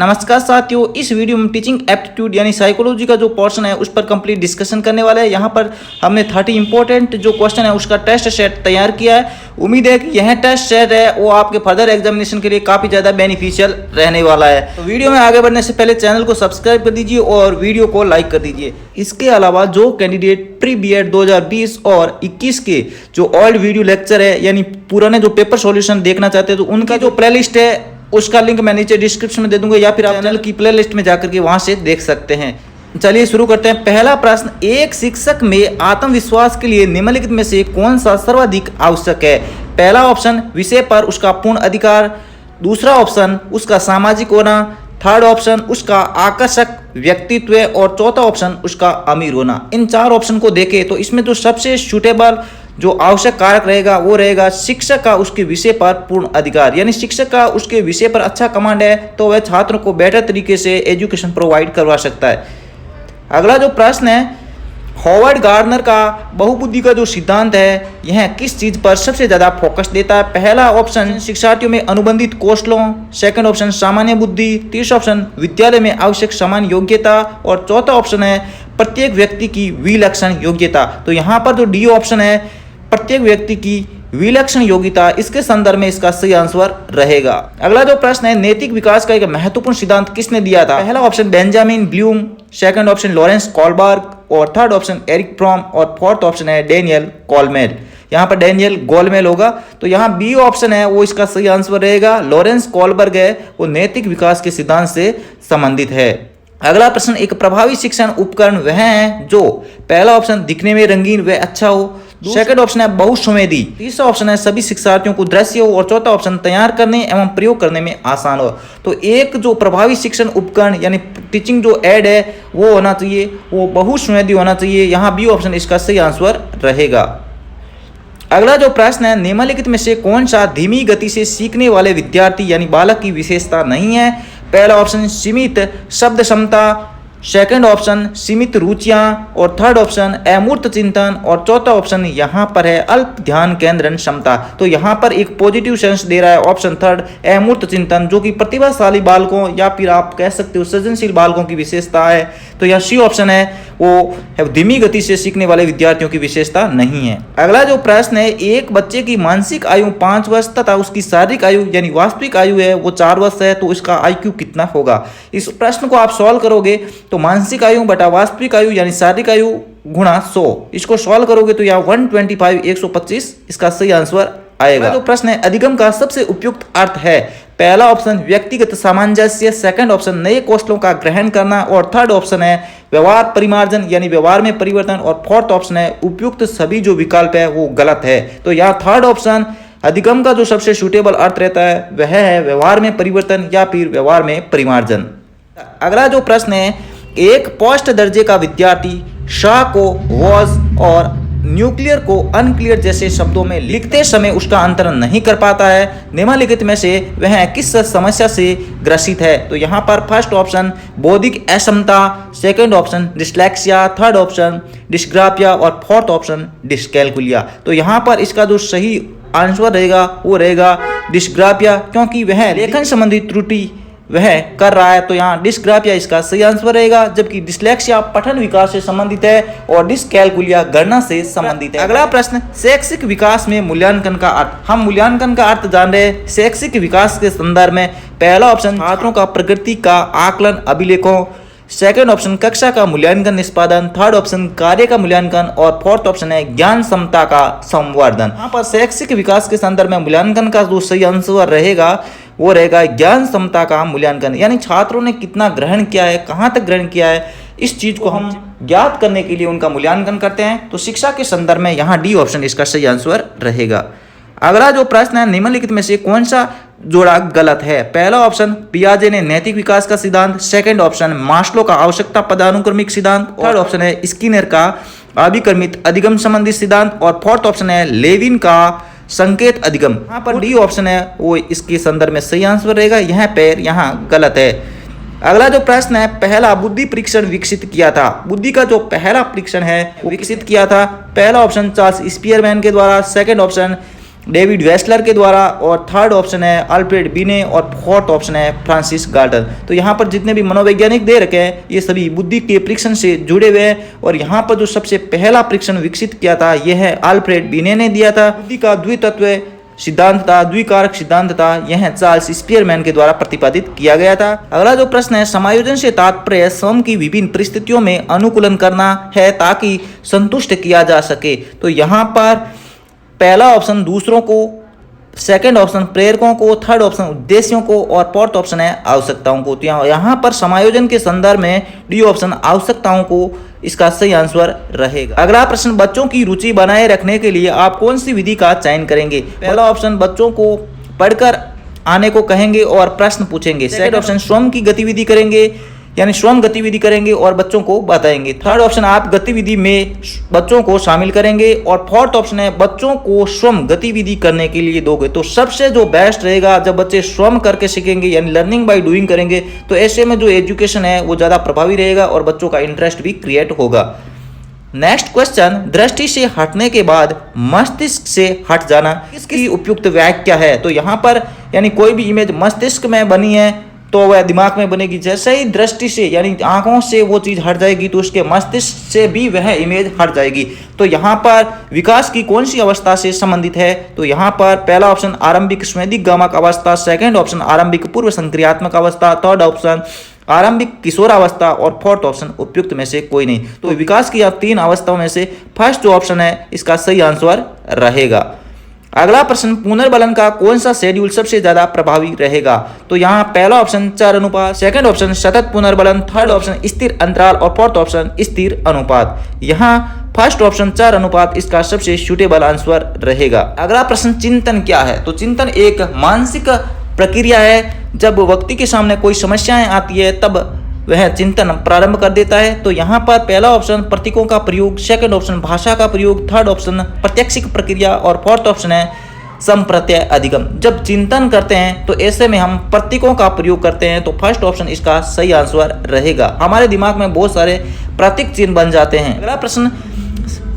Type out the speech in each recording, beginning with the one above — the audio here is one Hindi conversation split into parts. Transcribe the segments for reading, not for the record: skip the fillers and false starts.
नमस्कार साथियों, इस वीडियो में टीचिंग एप्टीट्यूड यानी साइकोलॉजी का जो पोर्शन है उस पर कंप्लीट डिस्कशन करने वाले हैं। यहाँ पर हमने 30 इंपॉर्टेंट जो क्वेश्चन है उसका टेस्ट सेट तैयार किया है। उम्मीद है कि यह टेस्ट सेट है वो आपके फर्दर एग्जामिनेशन के लिए काफ़ी ज़्यादा बेनिफिशियल रहने वाला है। तो वीडियो में आगे बढ़ने से पहले चैनल को सब्सक्राइब कर दीजिए और वीडियो को लाइक कर दीजिए। इसके अलावा जो कैंडिडेट प्री बीएड 2020 और 21 के जो ओल्ड वीडियो लेक्चर है यानी पुराने जो पेपर सॉल्यूशन देखना चाहते हैं तो उनका जो प्लेलिस्ट है उसका लिंक मैं नीचे डिस्क्रिप्शन में दे दूंगा या फिर आप चैनल की प्लेलिस्ट में जाकर के वहां से देख सकते हैं। चलिए शुरू करते हैं। पहला प्रश्न, एक शिक्षक में आत्मविश्वास के लिए निम्नलिखित में से कौन सा सर्वाधिक आवश्यक है? पहला ऑप्शन विषय पर उसका पूर्ण अधिकार, दूसरा ऑप्शन उसका सामाजिक होना, थर्ड ऑप्शन उसका आकर्षक व्यक्तित्व और चौथा ऑप्शन उसका अमीर होना। इन चार ऑप्शन को देखें तो इसमें जो सबसे सूटेबल जो आवश्यक कारक रहेगा वो रहेगा शिक्षक का उसके विषय पर पूर्ण अधिकार, यानी शिक्षक का उसके विषय पर अच्छा कमांड है तो वह छात्रों को बेहतर तरीके से एजुकेशन प्रोवाइड करवा सकता है। अगला जो प्रश्न है, हॉवर्ड गार्डनर का बहुबुद्धि का जो सिद्धांत है यह किस चीज पर सबसे ज्यादा फोकस देता है? पहला ऑप्शन शिक्षार्थियों में अनुबंधित कौशलों, सेकंड ऑप्शन सामान्य बुद्धि, तीसरा ऑप्शन विद्यालय में आवश्यक समान योग्यता और चौथा ऑप्शन है प्रत्येक व्यक्ति की विलक्षण योग्यता। तो यहाँ पर जो डी ऑप्शन है प्रत्येक व्यक्ति की विलक्षण योग्यता, इसके संदर्भ में इसका सही आंसर रहेगा। अगला जो प्रश्न है, नैतिक विकास का एक महत्वपूर्ण सिद्धांत किसने दिया था? पहला option Benjamin Bloom, second option Lawrence Kohlberg और थर्ड ऑप्शन एरिक फ्रॉम और फोर्थ ऑप्शन है डेनियल गोलमेल। यहाँ पर डेनियल गोलमेल होगा तो यहाँ बी ऑप्शन है वो इसका सही आंसर रहेगा। लॉरेंस कोलबर्ग है वो नैतिक विकास के सिद्धांत से संबंधित है। अगला प्रश्न, एक प्रभावी शिक्षण उपकरण वह है जो पहला ऑप्शन दिखने में रंगीन व अच्छा हो, सेकंड ऑप्शन है बहुसंवेदी, तीसरा ऑप्शन है सभी शिक्षार्थियों को दृश्य हो और चौथा ऑप्शन तैयार करने एवं प्रयोग करने में आसान हो। तो एक जो प्रभावी शिक्षण उपकरण यानी टीचिंग जो एड है वो होना चाहिए, वो बहुसंवेदी होना चाहिए। यहाँ बी ऑप्शन इसका सही आंसर रहेगा। अगला जो प्रश्न है, निम्नलिखित में से कौन सा धीमी गति से सीखने वाले विद्यार्थी यानी बालक की विशेषता नहीं है? पहला ऑप्शन सीमित शब्द क्षमता, सेकंड ऑप्शन सीमित रुचियां और थर्ड ऑप्शन अमूर्त चिंतन और चौथा ऑप्शन यहाँ पर है अल्प ध्यान केंद्रण क्षमता। तो यहाँ पर एक पॉजिटिव सेंस दे रहा है ऑप्शन थर्ड अमूर्त चिंतन, जो कि प्रतिभाशाली बालकों या फिर आप कह सकते हो सृजनशील बालकों की विशेषता है। तो यह सी ऑप्शन है वो धीमी गति से सीखने वाले विद्यार्थियों की विशेषता नहीं है। अगला जो प्रश्न है, एक बच्चे की मानसिक आयु 5 वर्ष तथा उसकी शारीरिक आयु यानी वास्तविक आयु है वो 4 वर्ष है, तो इसका IQ कितना होगा? इस प्रश्न को आप सॉल्व करोगे तो मानसिक आयु बटा वास्तविक आयु यानी शारीरिक आयु गुणा 100, इसको सॉल्व करोगे तो यह 125 125 इसका सही आंसर आएगा। जो प्रश्न है, अधिगम का सबसे उपयुक्त अर्थ है? पहला ऑप्शन व्यक्तिगत सामंजस्य, सेकंड ऑप्शन नए कौशलों का ग्रहण करना और थर्ड ऑप्शन है व्यवहार परिमार्जन यानी व्यवहार में परिवर्तन और फोर्थ ऑप्शन है उपयुक्त सभी जो विकल्प है वो गलत है। तो यहाँ थर्ड ऑप्शन अधिगम का जो सबसे सूटेबल अर्थ रहता है वह है व्यवहार में परिवर्तन या फिर व्यवहार में परिमार्जन। अगला जो प्रश्न है, एक पोस्ट दर्जे का विद्यार्थी शाह को वॉज और न्यूक्लियर को अनक्लियर जैसे शब्दों में लिखते समय उसका अंतरण नहीं कर पाता है। निम्नलिखित में से वह किस समस्या से ग्रसित है? तो यहाँ पर फर्स्ट ऑप्शन बौद्धिक अक्षमता, second option dyslexia, third option dysgraphia और फोर्थ ऑप्शन डिस्कैलकुलिया। तो यहाँ पर इसका जो सही आंसर रहेगा वो रहेगा डिस्ग्राफिया, क्योंकि वह लेखन संबंधी त्रुटि वह कर रहा है। तो यहाँ डिस्ग्राफिया इसका सही आंसर रहेगा, जबकि डिस्लेक्सिया पठन विकास से संबंधित है और डिस्कैलकुलिया गणना से संबंधित है। अगला प्रश्न, शैक्षिक विकास में मूल्यांकन का अर्थ। हम मूल्यांकन का अर्थ जान रहे हैं शैक्षिक विकास के संदर्भ में। पहला ऑप्शन छात्रों का प्रगति का आकलन अभिलेखों, सेकंड ऑप्शन कक्षा का मूल्यांकन निष्पादन, थर्ड ऑप्शन कार्य का मूल्यांकन और फोर्थ ऑप्शन है ज्ञान क्षमता का संवर्धन। यहाँ पर शैक्षिक विकास के संदर्भ में मूल्यांकन का जो सही आंसर रहेगा वो रहेगा ज्ञान क्षमता का मूल्यांकन, यानी छात्रों ने कितना ग्रहण किया है, कहाँ तक ग्रहण किया है, इस चीज को हम ज्ञात करने के लिए उनका मूल्यांकन करते हैं। तो शिक्षा के संदर्भ में यहाँ डी ऑप्शन इसका सही आंसर रहेगा। अगला जो प्रश्न है, निम्नलिखित में से कौन सा जोड़ा गलत है? पहला ऑप्शन पियाजे ने नैतिक विकास का सिद्धांत, सेकंड ऑप्शन मास्लो का आवश्यकता पदानुक्रमिक सिद्धांत, थर्ड ऑप्शन है स्किनर का अभिक्रमित अधिगम संबंधी सिद्धांत और फोर्थ ऑप्शन है लेविन का संकेत अधिगम। यहाँ पर डी ऑप्शन है वो इसके संदर्भ में सही आंसर रहेगा। यह पैर यहाँ गलत है। अगला जो प्रश्न है, पहला बुद्धि परीक्षण विकसित किया था? बुद्धि का जो पहला परीक्षण है वो विकसित किया था पहला ऑप्शन चार्ल्स स्पीयरमैन के द्वारा, सेकंड ऑप्शन डेविड वेस्लर के द्वारा, और थर्ड ऑप्शन है अल्फ्रेड बिने, और फोर्थ ऑप्शन है फ्रांसिस गाल्टन। तो यहाँ पर जितने भी मनोवैज्ञानिक दे रखे हैं ये सभी बुद्धि के परीक्षण से जुड़े हुए हैं, और यहाँ पर जो सबसे पहला परीक्षण विकसित किया था यह है अल्फ्रेड बिने ने दिया था। बुद्धि का द्वितत्व सिद्धांत था, द्विकारक सिद्धांत था, यह चार्ल्स स्पीयरमैन के द्वारा प्रतिपादित किया गया था। अगला जो प्रश्न है, समायोजन से तात्पर्य स्वयं की विभिन्न परिस्थितियों में अनुकूलन करना है ताकि संतुष्ट किया जा सके। तो यहाँ पर पहला ऑप्शन दूसरों को, सेकंड ऑप्शन प्रेरकों को, थर्ड ऑप्शन उद्देश्यों को, और फोर्थ ऑप्शन है आवश्यकताओं को। तो यहाँ पर समायोजन के संदर्भ में डी ऑप्शन आवश्यकताओं को इसका सही आंसर रहेगा। अगला प्रश्न, बच्चों की रुचि बनाए रखने के लिए आप कौन सी विधि का चयन करेंगे? पहला ऑप्शन बच्चों को पढ़कर आने को कहेंगे और प्रश्न पूछेंगे। सेकंड ऑप्शन स्वयं की गतिविधि करेंगे, यानी स्वयं गतिविधि करेंगे और बच्चों को बताएंगे। थर्ड ऑप्शन आप गतिविधि में बच्चों को शामिल करेंगे, और फोर्थ ऑप्शन है बच्चों को स्वयं गतिविधि करने के लिए दोगे। तो सबसे जो बेस्ट रहेगा जब बच्चे स्वयं करके सीखेंगे, यानी लर्निंग बाय डूइंग करेंगे, तो ऐसे में जो एजुकेशन है वो ज़्यादा प्रभावी रहेगा और बच्चों का इंटरेस्ट भी क्रिएट होगा। नेक्स्ट क्वेश्चन, दृष्टि से हटने के बाद मस्तिष्क से हट जाना, इसकी उपयुक्त व्याख्या है? तो यहाँ पर यानी कोई भी इमेज मस्तिष्क में बनी है तो वह दिमाग में बनेगी। जैसे ही दृष्टि से यानी आंखों से वो चीज़ हट जाएगी तो उसके मस्तिष्क से भी वह इमेज हट जाएगी। तो यहाँ पर विकास की कौन सी अवस्था से संबंधित है? तो यहाँ पर पहला ऑप्शन आरंभिक स्वेदिक गामक अवस्था, सेकंड ऑप्शन आरंभिक पूर्व संक्रियात्मक अवस्था, थर्ड ऑप्शन आरंभिक किशोरावस्था, और फोर्थ ऑप्शन उपयुक्त में से कोई नहीं। तो विकास की तीन अवस्थाओं में से फर्स्ट जो ऑप्शन है इसका सही आंसर रहेगा। अगला प्रश्न, पुनर्बलन का कौन सा शेड्यूल सबसे ज्यादा प्रभावी रहेगा? तो यहाँ पहला ऑप्शन चर अनुपात, सेकंड ऑप्शन सतत पुनर्बलन, थर्ड ऑप्शन स्थिर अंतराल, और फोर्थ ऑप्शन स्थिर अनुपात। यहाँ फर्स्ट ऑप्शन चर अनुपात इसका सबसे सूटेबल आंसर रहेगा। अगला प्रश्न, चिंतन क्या है? तो चिंतन एक मानसिक प्रक्रिया है। जब व्यक्ति के सामने कोई समस्याएं आती है तब वह चिंतन प्रारंभ कर देता है। तो यहाँ पर पहला ऑप्शन प्रतीकों का प्रयोग, सेकंड ऑप्शन भाषा का प्रयोग, थर्ड ऑप्शन प्रत्यक्षिक प्रक्रिया, और फोर्थ ऑप्शन है संप्रत्यय अधिगम। जब चिंतन करते हैं तो ऐसे में हम प्रतीकों का प्रयोग करते हैं, तो फर्स्ट ऑप्शन इसका सही आंसर रहेगा। हमारे दिमाग में बहुत सारे प्रतीक चिन्ह बन जाते हैं। अगला प्रश्न,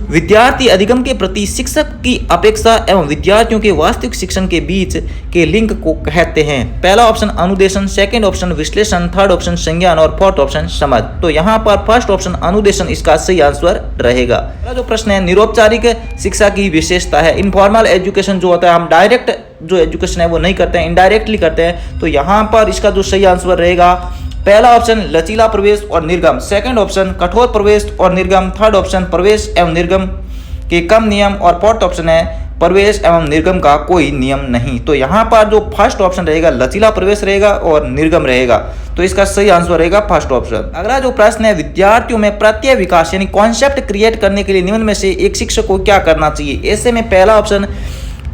विद्यार्थी अधिगम के प्रति शिक्षक की अपेक्षा एवं विद्यार्थियों के वास्तविक शिक्षण के बीच के लिंक को कहते हैं? पहला ऑप्शन अनुदेशन, सेकंड ऑप्शन विश्लेषण, थर्ड ऑप्शन संज्ञान, और फोर्थ ऑप्शन समझ। तो यहाँ पर फर्स्ट ऑप्शन अनुदेशन इसका सही आंसर रहेगा। अगला जो प्रश्न है, निरौपचारिक शिक्षा की विशेषता है। इनफॉर्मल एजुकेशन जो होता है, हम डायरेक्ट जो एजुकेशन है वो नहीं करते हैं, इनडायरेक्टली करते हैं। तो यहाँ पर इसका जो सही आंसर रहेगा, पहला ऑप्शन लचीला प्रवेश और निर्गम, सेकंड ऑप्शन कठोर प्रवेश और निर्गम, थर्ड ऑप्शन प्रवेश एवं निर्गम के कम नियम, और फोर्थ ऑप्शन है प्रवेश एवं निर्गम का कोई नियम नहीं। तो यहाँ पर जो फर्स्ट ऑप्शन रहेगा लचीला प्रवेश रहेगा और निर्गम रहेगा। तो इसका सही आंसर रहेगा फर्स्ट ऑप्शन। अगला जो प्रश्न है, विद्यार्थियों में प्रत्यय विकास यानी कॉन्सेप्ट क्रिएट करने के लिए निम्न में से एक शिक्षक को क्या करना चाहिए? ऐसे में पहला ऑप्शन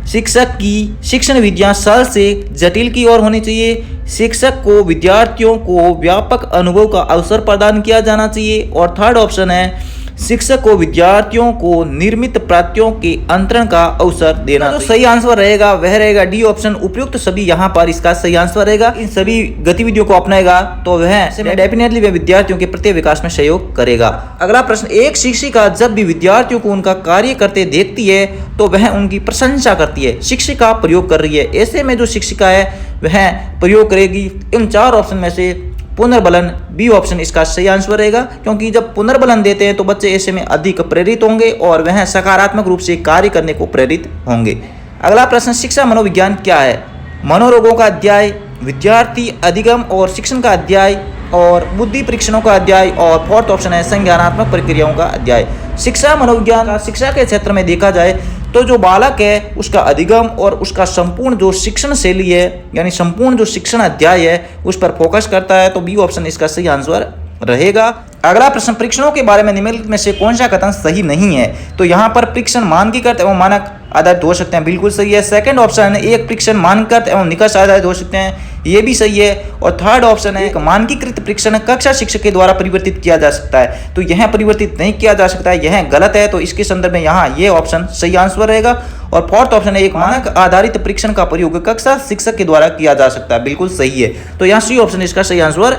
शिक्षक की शिक्षण विधियां सरल से जटिल की ओर होनी चाहिए। शिक्षक को विद्यार्थियों को व्यापक अनुभव का अवसर प्रदान किया जाना चाहिए। और थर्ड ऑप्शन है शिक्षक को विद्यार्थियों को निर्मित प्राप्तियों के अंतरण का अवसर देना। तो सही आंसर रहेगा वह रहेगा डी ऑप्शन उपयुक्त सभी। यहाँ पर इसका सही आंसर रहेगा। इन सभी गतिविधियों को अपनाएगा तो वह डेफिनेटली वह विद्यार्थियों के प्रत्येक विकास में सहयोग करेगा। अगला प्रश्न, एक शिक्षिका जब भी विद्यार्थियों को उनका कार्य करते देखती है तो वह उनकी प्रशंसा करती है। शिक्षिका प्रयोग कर रही है, ऐसे में जो शिक्षिका है वह प्रयोग करेगी इन चार ऑप्शन में से पुनर्बलन, बी ऑप्शन इसका सही आंसर रहेगा। क्योंकि जब पुनर्बलन देते हैं तो बच्चे ऐसे में अधिक प्रेरित होंगे और वह सकारात्मक रूप से कार्य करने को प्रेरित होंगे। अगला प्रश्न, शिक्षा मनोविज्ञान क्या है? मनोरोगों का अध्याय, विद्यार्थी अधिगम और शिक्षण का अध्याय, और बुद्धि परीक्षणों का अध्याय, और फोर्थ ऑप्शन है संज्ञानात्मक प्रक्रियाओं का अध्याय। शिक्षा मनोविज्ञान का शिक्षा के क्षेत्र में देखा जाए तो जो बालक है उसका अधिगम और उसका संपूर्ण जो शिक्षण शैली है यानी संपूर्ण जो शिक्षण अध्याय है उस पर फोकस करता है। तो बी ऑप्शन इसका सही आंसर रहेगा। अगला प्रश्न, परीक्षणों के बारे में निम्नलिखित में से कौन सा कथन सही नहीं है? तो यहाँ पर परीक्षण मानकीकृत एवं मानक आधारित हो सकते हैं, बिल्कुल सही है। सेकंड ऑप्शन है एक परीक्षण मानकृत एवं निष्कर्ष आधारित हो सकते हैं, ये भी सही है। और थर्ड ऑप्शन है एक मानकीकृत परीक्षण कक्षा शिक्षक के द्वारा परिवर्तित किया जा सकता है, तो यह परिवर्तित नहीं किया जा सकता है, यह गलत है। तो इसके संदर्भ में यहाँ ये ऑप्शन सही आंसर रहेगा। और फोर्थ ऑप्शन है एक मानक आधारित परीक्षण का प्रयोग कक्षा शिक्षक के द्वारा किया जा सकता है, बिल्कुल सही है। तो यहाँ सी ऑप्शन इसका सही आंसर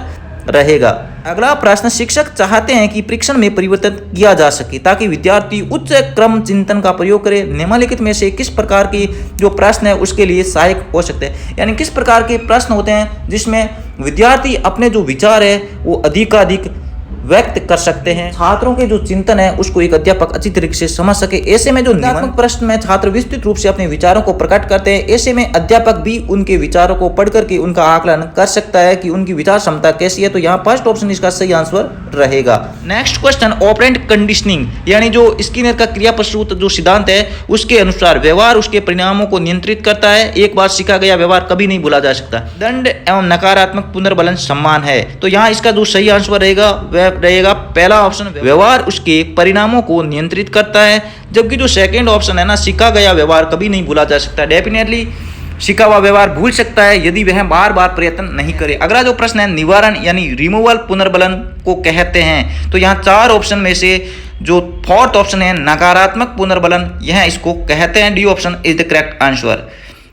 रहेगा। अगला प्रश्न, शिक्षक चाहते हैं कि परीक्षण में परिवर्तन किया जा सके ताकि विद्यार्थी उच्च क्रम चिंतन का प्रयोग करे। निम्नलिखित में से किस प्रकार की जो प्रश्न है उसके लिए सहायक हो सकते हैं, यानी किस प्रकार के प्रश्न होते हैं जिसमें विद्यार्थी अपने जो विचार है वो अधिकाधिक व्यक्त कर सकते हैं, छात्रों के जो चिंतन है उसको एक अध्यापक अच्छी तरीके से समझ सके। ऐसे में जो निम्नात्मक प्रश्न में छात्र विस्तृत रूप से अपने विचारों को प्रकट करते हैं, ऐसे में अध्यापक भी उनके विचारों को पढ़ करके उनका आकलन कर सकता है कि उनकी विचार क्षमता कैसी है। तो यहाँ फर्स्ट ऑप्शन इसका सही आंसर रहेगा। नेक्स्ट क्वेश्चन, ऑपरेंट कंडीशनिंग, यानी जो स्किनर का क्रिया प्रसूत जो सिद्धांत है उसके अनुसार व्यवहार उसके परिणामों को नियंत्रित करता है। एक बार सीखा गया व्यवहार कभी नहीं भूला जा सकता। दंड एवं नकारात्मक पुनर्बलन समान है। तो यहाँ इसका जो सही आंसर रहेगा पहला ऑप्शन, व्यवहार उसके परिणामों को नियंत्रित करता है। जबकि जो सेकंड ऑप्शन है ना, सीखा गया व्यवहार कभी नहीं भूला जा सकता। डेफिनेटली सीखा हुआ व्यवहार भूल सकता है यदि वह बार बार प्रयत्न नहीं करे। अगला जो प्रश्न है, निवारण यानी रिमूवल पुनर्बलन को कहते हैं। तो यहाँ चार ऑप्शन में से जो फोर्थ ऑप्शन है नकारात्मक पुनर्बलन, यह इसको कहते हैं। D option is the correct answer.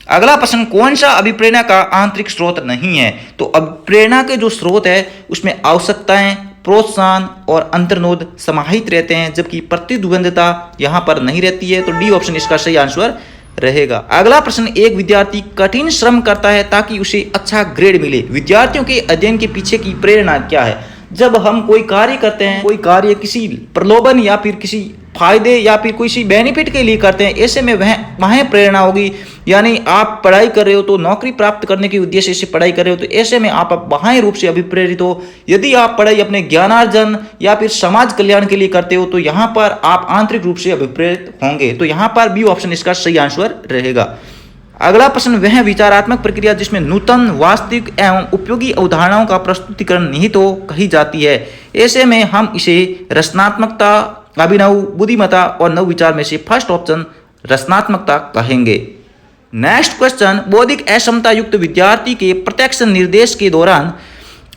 अगला प्रश्न, कौन सा अभिप्रेरणा का आंतरिक स्रोत नहीं है? तो अभिप्रेरणा के जो स्रोत है उसमें आवश्यकताएं, प्रोत्साहन और अंतर्नोद समाहित रहते हैं, जबकि प्रतिद्वंद्विता यहां पर नहीं रहती है। तो डी ऑप्शन इसका सही आंसर रहेगा। अगला प्रश्न, एक विद्यार्थी कठिन श्रम करता है ताकि उसे अच्छा ग्रेड मिले। विद्यार्थियों के अध्ययन के पीछे की प्रेरणा क्या है? जब हम कोई कार्य करते हैं, कोई कार्य किसी प्रलोभन या फिर किसी फायदे या फिर किसी बेनिफिट के लिए करते हैं, ऐसे में वह प्रेरणा होगी। यानी आप पढ़ाई कर रहे हो तो नौकरी प्राप्त करने के उद्देश्य से पढ़ाई कर रहे हो, तो ऐसे में आप बाह्य रूप से अभिप्रेरित हो। यदि आप पढ़ाई अपने ज्ञानार्जन या फिर समाज कल्याण के लिए करते हो तो यहाँ पर आप आंतरिक रूप से अभिप्रेरित होंगे। तो यहाँ पर बी ऑप्शन इसका सही आंसर रहेगा। अगला प्रश्न, वह विचारात्मक प्रक्रिया जिसमें नूतन, वास्तविक एवं उपयोगी अवधारणाओं का प्रस्तुतिकरण निहित हो कही जाती है। ऐसे में हम इसे रचनात्मकता, अभिनव, बुद्धिमत्ता और नवविचार में से फर्स्ट ऑप्शन रचनात्मकता कहेंगे। नेक्स्ट क्वेश्चन, बौद्धिक अक्षमता युक्त विद्यार्थी के प्रत्यक्ष निर्देश के दौरान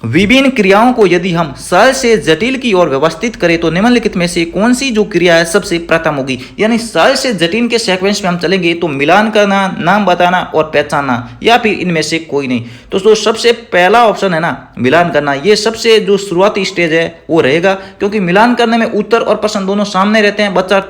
विभिन्न क्रियाओं को यदि हम सरल से जटिल की ओर व्यवस्थित करें तो निम्नलिखित में से कौन सी जो क्रिया है सबसे प्रथम होगी? यानी सरल से जटिल के सीक्वेंस में हम चलेंगे तो मिलान करना, नाम बताना और पहचानना, या फिर इनमें से कोई नहीं। तो जो सबसे पहला ऑप्शन है ना, मिलान करना, ये सबसे जो शुरुआती स्टेज है वो रहेगा, क्योंकि मिलान करने में उत्तर और प्रश्न दोनों सामने रहते हैं, बच्चा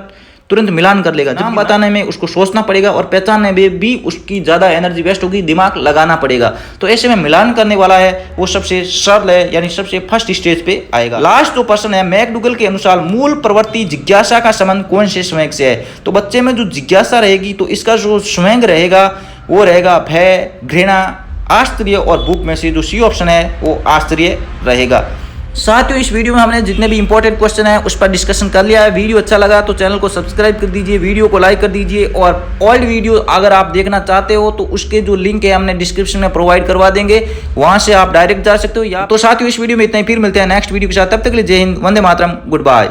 तुरंत मिलान कर लेगा। नाम बताने में उसको सोचना पड़ेगा और पहचानने में भी उसकी ज़्यादा एनर्जी वेस्ट होगी, दिमाग लगाना पड़ेगा। तो ऐसे में मिलान करने वाला है वो सबसे सरल है, यानी सबसे फर्स्ट स्टेज पे आएगा। लास्ट जो प्रश्न है, मैकडूगल के अनुसार मूल प्रवृत्ति जिज्ञासा का संबंध कौन से संवेग से है? तो बच्चे में जो जिज्ञासा रहेगी तो इसका जो संवेग रहेगा वो रहेगा भय, घृणा, आश्चर्य, और भूख में से जो सी ऑप्शन है वो आश्चर्य रहेगा। साथियों, इस वीडियो में हमने जितने भी इंपॉर्टेंट क्वेश्चन है उस पर डिस्कशन कर लिया है। वीडियो अच्छा लगा तो चैनल को सब्सक्राइब कर दीजिए, वीडियो को लाइक कर दीजिए, और ओल्ड वीडियो अगर आप देखना चाहते हो तो उसके जो लिंक है हमने डिस्क्रिप्शन में प्रोवाइड करवा देंगे, वहां से आप डायरेक्ट जा सकते हो। या तो साथियों, इस वीडियो में इतना ही, फिर मिलते हैं नेक्स्ट वीडियो के साथ। तब तक के लिए जय हिंद, वंदे मातरम, गुड बाय।